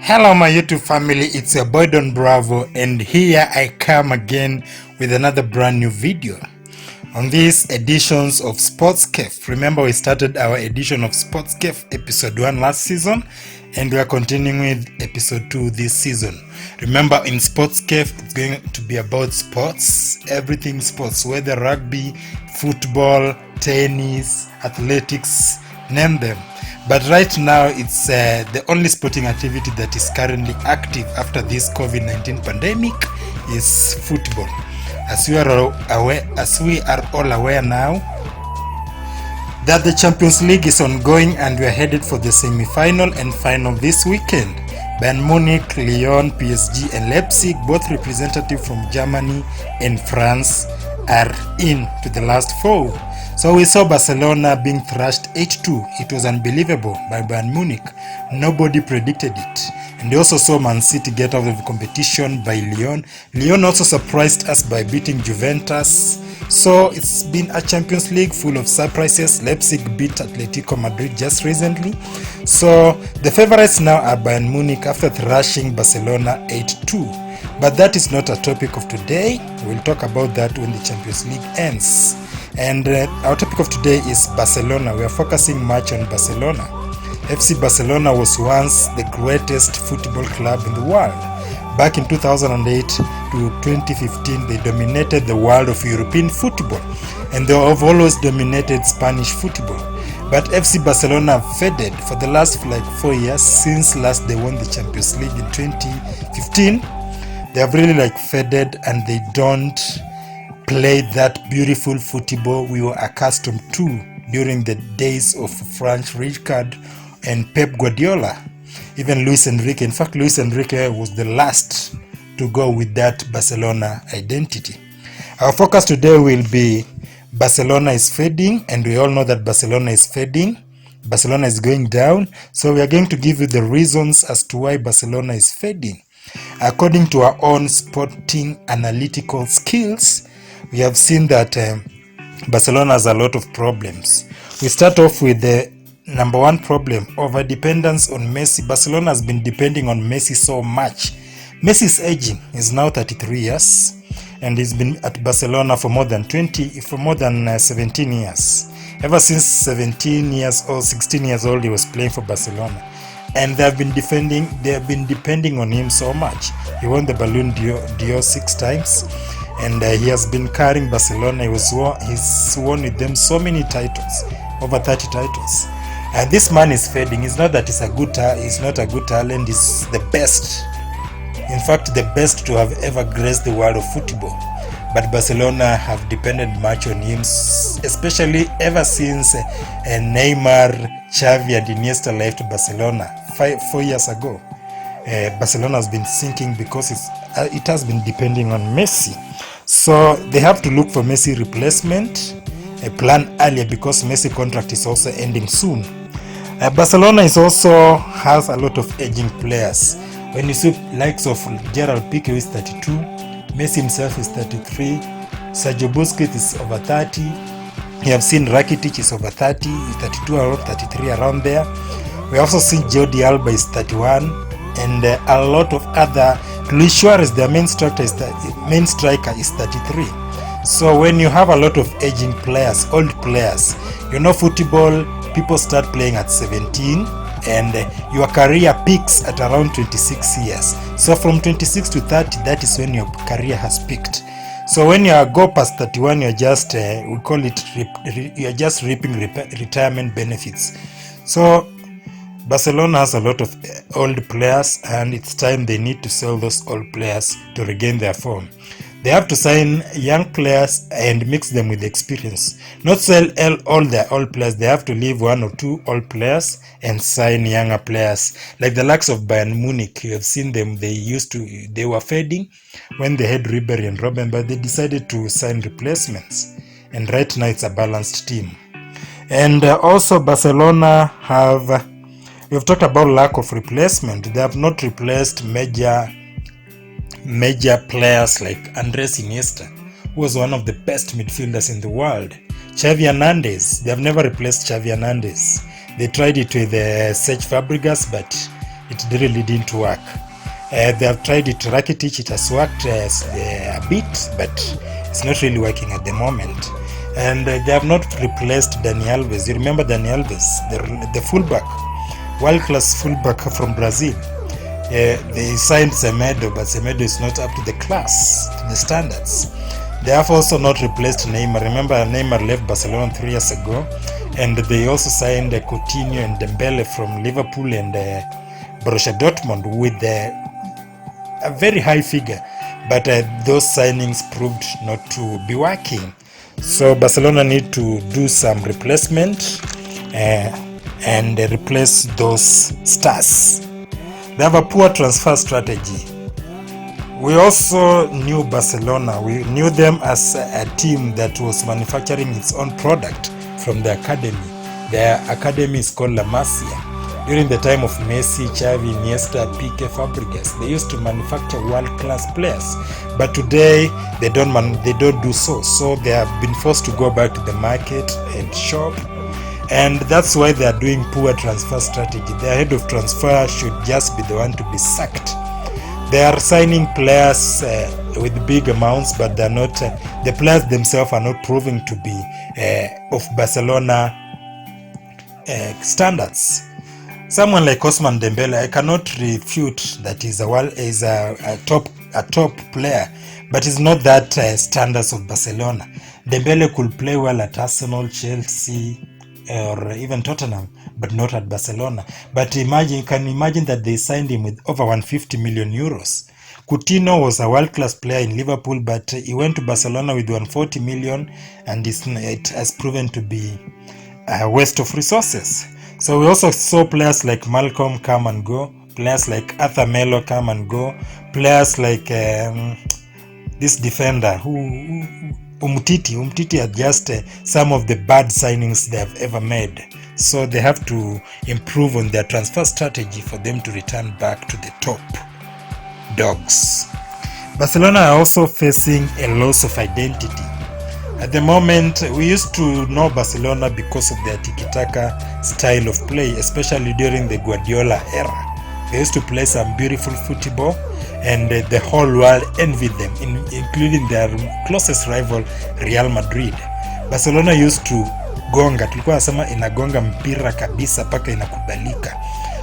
Hello my YouTube family, it's your boy Don Bravo, and here I come again with another brand new video on these editions of Sports Cafe. Remember, we started our edition of Sports Cafe episode 1 last season, and we are continuing with episode 2 this season. Remember, in Sports Cafe it's going to be about sports, everything sports, whether rugby, football, tennis, athletics, name them. But right now, it's the only sporting activity that is currently active after this COVID-19 pandemic is football. As we are all aware now, that the Champions League is ongoing and we are headed for the semi-final and final this weekend. Bayern Munich, Lyon, PSG and Leipzig, both representative from Germany and France, are in to the last four. So we saw Barcelona being thrashed 8-2. It was unbelievable by Bayern Munich. Nobody predicted it. And we also saw Man City get out of the competition by Lyon. Lyon also surprised us by beating Juventus. So it's been a Champions League full of surprises. Leipzig beat Atletico Madrid just recently. So the favorites now are Bayern Munich after thrashing Barcelona 8-2. But that is not a topic of today. We'll talk about that when the Champions League ends. And our topic of today is Barcelona. We are focusing much on Barcelona. FC Barcelona was once the greatest football club in the world. Back in 2008 to 2015, they dominated the world of European football, and they have always dominated Spanish football. But FC Barcelona faded for the last 4 years since last they won the Champions League in 2015. They have really faded, and they don't play that beautiful football we were accustomed to during the days of Frank Rijkaard and Pep Guardiola. Even Luis Enrique. In fact, Luis Enrique was the last to go with that Barcelona identity. Our focus today will be Barcelona is fading, and we all know that Barcelona is fading. Barcelona is going down. So we are going to give you the reasons as to why Barcelona is fading. According to our own sporting analytical skills, we have seen that Barcelona has a lot of problems. We start off with the number one problem, over-dependence on Messi. Barcelona has been depending on Messi so much. Messi is aging. He's now 33 years, and he's been at Barcelona for more than 17 years. Ever since 17 years old, 16 years old, he was playing for Barcelona. And they have been depending on him so much. He won the Ballon d'Or 6 times. And he has been carrying Barcelona. He's won with them so many titles, over 30 titles. And this man is fading. It's not that he's not a good talent. He's the best. In fact, the best to have ever graced the world of football. But Barcelona have depended much on him, especially ever since Neymar, Xavi and Iniesta left Barcelona 4 years ago. Barcelona has been sinking because it has been depending on Messi. So they have to look for Messi replacement, a plan earlier, because Messi contract is also ending soon. Barcelona also has a lot of aging players. When you see likes of Gerald Piqué, who is 32, Messi himself is 33, Sergio Busquets is over 30, you have seen Rakitic is over 30, 32 or 33, around there. We also see Jordi Alba is 31, and a lot of other. Luis Suarez, their main striker is 33. So when you have a lot of aging players, old players, football, people start playing at 17, and your career peaks at around 26 years. So from 26 to 30, that is when your career has peaked. So when you go past 31, you're just you're just reaping retirement benefits. So Barcelona has a lot of old players, and it's time they need to sell those old players to regain their form. They have to sign young players and mix them with experience. Not sell all their old players. They have to leave 1 or 2 old players and sign younger players. Like the likes of Bayern Munich, you have seen them. They were fading when they had Ribery and Robben, but they decided to sign replacements. And right now it's a balanced team. And also Barcelona we've talked about lack of replacement. They have not replaced major players like Andres Iniesta, who was one of the best midfielders in the world. Xavi Hernandez, they have never replaced Xavi Hernandez. They tried it with Serge Fabregas, but it really didn't work. They have tried it, Rakitic, it has worked a bit, but it's not really working at the moment. And they have not replaced Dani Alves. You remember Dani Alves, the fullback, world-class fullback from Brazil. They signed Semedo, but Semedo is not up to the class, to the standards. They have also not replaced Neymar. Remember, Neymar left Barcelona 3 years ago, and they also signed Coutinho and Dembele from Liverpool and Borussia Dortmund with a very high figure, but those signings proved not to be working. So Barcelona need to do some replacement and replace those stars. They have a poor transfer strategy. We also knew Barcelona. We knew them as a team that was manufacturing its own product from the academy. Their academy is called La Masia. During the time of Messi, Xavi, Iniesta, Pique, Fabregas, they used to manufacture world-class players. But today, they don't do so. So they have been forced to go back to the market and shop. And that's why they are doing poor transfer strategy. Their head of transfer should just be the one to be sacked. They are signing players with big amounts, but they're not. The players themselves are not proving to be of Barcelona standards. Someone like Ousmane Dembele, I cannot refute that he's a top player, but he's not that standards of Barcelona. Dembele could play well at Arsenal, Chelsea, or even Tottenham, but not at Barcelona. But can imagine that they signed him with over 150 million euros. Coutinho was a world-class player in Liverpool, but he went to Barcelona with 140 million, and it has proven to be a waste of resources. So we also saw players like Malcolm come and go, players like Arthur Melo come and go, players like this defender Umtiti are just some of the bad signings they have ever made. So they have to improve on their transfer strategy for them to return back to the top dogs. Barcelona are also facing a loss of identity. At the moment, we used to know Barcelona because of their tiki-taka style of play, especially during the Guardiola era. They used to play some beautiful football, and the whole world envied them, including their closest rival, Real Madrid. Barcelona used to gonga, tulikuwa nasema inagonga mpira kabisa paka inakubalika.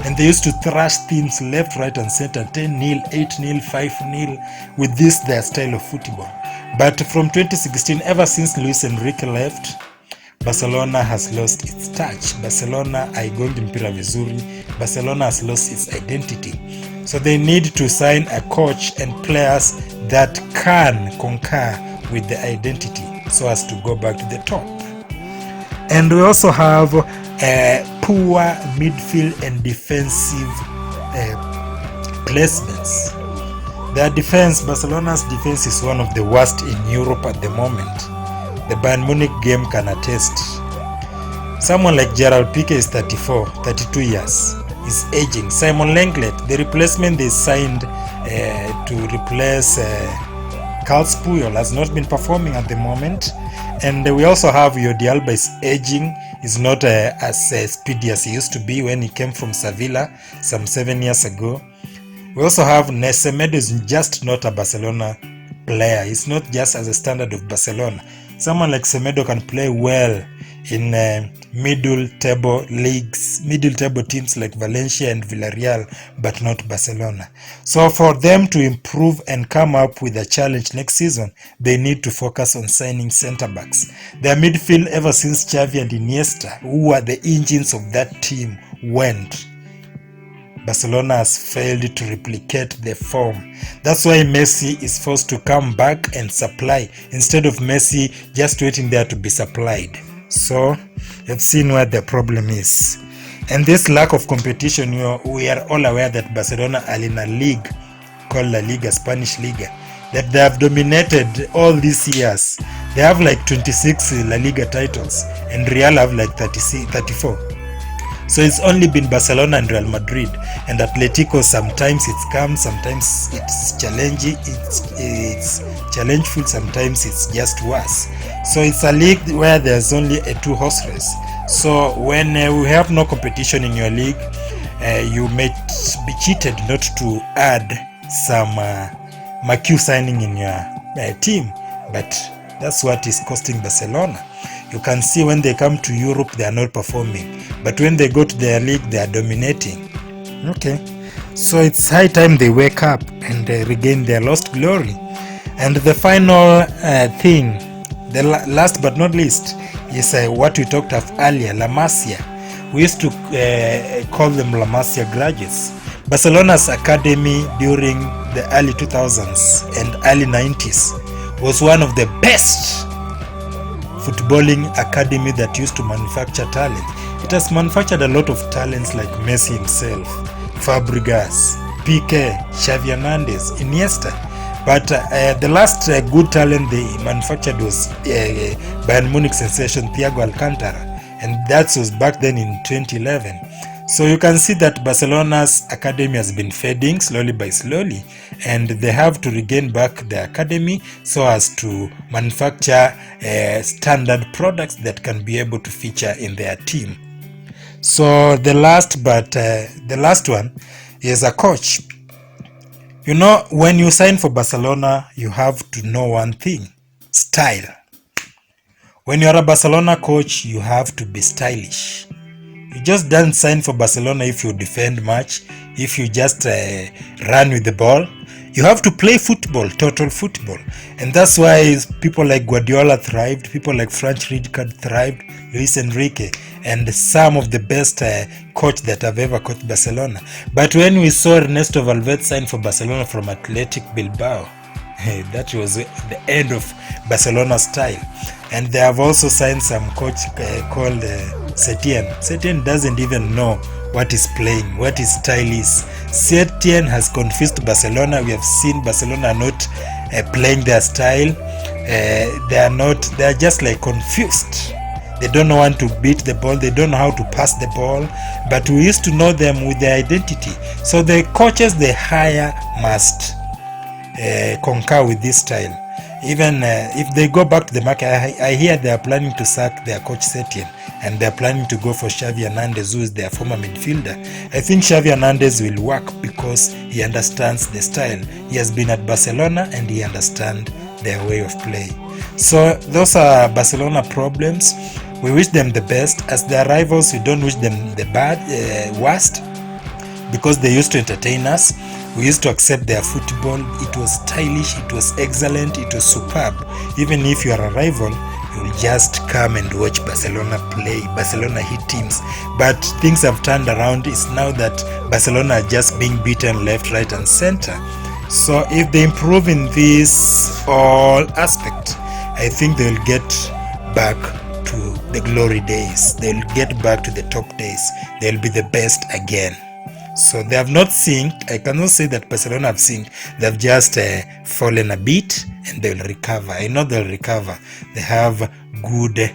And they used to thrash teams left, right and center, 10-0, 8-0, 5-0, with this their style of football. But from 2016, ever since Luis Enrique left, Barcelona has lost its touch. Barcelona haigongi mpira vizuri. Barcelona has lost its identity. So they need to sign a coach and players that can concur with the identity so as to go back to the top. And we also have poor midfield and defensive placements. Their defense, Barcelona's defense, is one of the worst in Europe at the moment. The Bayern Munich game can attest. Someone like Gerald Piqué is 32 years. He's aging. Simon Lenglet, the replacement they signed to replace Carles Puyol, has not been performing at the moment. And we also have Jordi Alba is aging. He's not as speedy as he used to be when he came from Sevilla some 7 years ago. We also have Semedo is just not a Barcelona player. He's not just as a standard of Barcelona. Someone like Semedo can play well in middle table teams like Valencia and Villarreal, but not Barcelona. So for them to improve and come up with a challenge next season, they need to focus on signing center backs. Their midfield, ever since Xavi and Iniesta, who are the engines of that team, went, Barcelona has failed to replicate the form. That's why Messi is forced to come back and supply, instead of Messi just waiting there to be supplied. So you've seen where the problem is. And this lack of competition, we are all aware that Barcelona are in a league called La Liga, Spanish Liga, that they have dominated all these years. They have like 26 La Liga titles, and Real have like 34. So it's only been Barcelona and Real Madrid, and Atletico sometimes it's calm, sometimes it's challenging, it's challengeful, sometimes it's just worse. So it's a league where there's only a two-horse race. So when we have no competition in your league, you may be cheated not to add some Macu signing in your team, but that's what is costing Barcelona. You can see when they come to Europe, they are not performing, but when they go to their league, they are dominating. Okay, so it's high time they wake up and regain their lost glory. And the final thing, the last but not least, is what we talked of earlier, La Masia. We used to call them La Masia graduates. Barcelona's academy during the early 2000s and early 90s was one of the best footballing academy that used to manufacture talent. It has manufactured a lot of talents like Messi himself, Fabregas, Piqué, Xavi Hernandez, Iniesta. But the last good talent they manufactured was Bayern Munich sensation Thiago Alcantara, and that was back then in 2011. So you can see that Barcelona's academy has been fading slowly by slowly, and they have to regain back the academy so as to manufacture standard products that can be able to feature in their team. So the last one is a coach. You know, when you sign for Barcelona, you have to know one thing: style. When you're a Barcelona coach, you have to be stylish. You just don't sign for Barcelona if you defend much, if you just run with the ball. You have to play football, total football. And that's why people like Guardiola thrived, people like Frank Rijkaard thrived, Luis Enrique, and some of the best coach that have ever coached Barcelona. But when we saw Ernesto Valverde sign for Barcelona from Athletic Bilbao, that was the end of Barcelona style. And they have also signed some coach called Setien. Setien doesn't even know what is playing, what his style is. Setien has confused Barcelona. We have seen Barcelona not playing their style. They are just like confused. They don't know when to beat the ball. They don't know how to pass the ball. But we used to know them with their identity. So the coaches they hire must concur with this style. Even if they go back to the market, I hear they are planning to sack their coach Setien, and they are planning to go for Xavi Hernandez, who is their former midfielder. I think Xavi Hernandez will work because he understands the style. He has been at Barcelona and he understands their way of play. So those are Barcelona problems. We wish them the best. As their rivals, we don't wish them the worst, because they used to entertain us. We used to accept their football. It was stylish, it was excellent, it was superb. Even if you are a rival, you'll just come and watch Barcelona play, Barcelona hit teams. But things have turned around. It's now that Barcelona are just being beaten left, right and center. So if they improve in this all aspect, I think they'll get back to the glory days. They'll get back to the top days. They'll be the best again. So they have not synced. I cannot say that Barcelona have synced. They've just fallen a bit, and they'll recover. I know they'll recover. They have good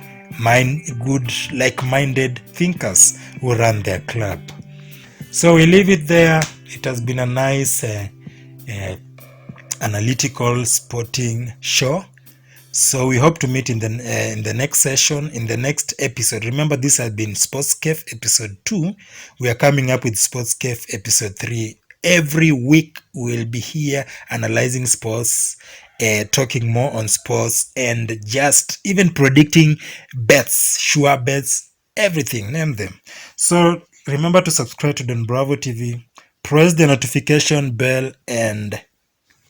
like-minded thinkers who run their club. So we leave it there. It has been a nice analytical sporting show. So we hope to meet in the next session, in the next episode. Remember, this has been Sports Cafe episode 2. We are coming up with Sports Cafe episode 3. Every week we'll be here analyzing sports, talking more on sports, and just even predicting bets, sure bets, everything, name them. So remember to subscribe to Don Bravo TV, press the notification bell, and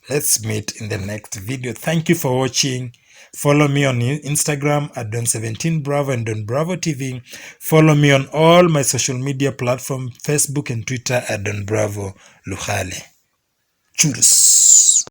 let's meet in the next video. Thank you for watching. Follow me on Instagram at Don17Bravo and Don Bravo TV. Follow me on all my social media platforms, Facebook and Twitter at Don Bravo Luhale. Cheers.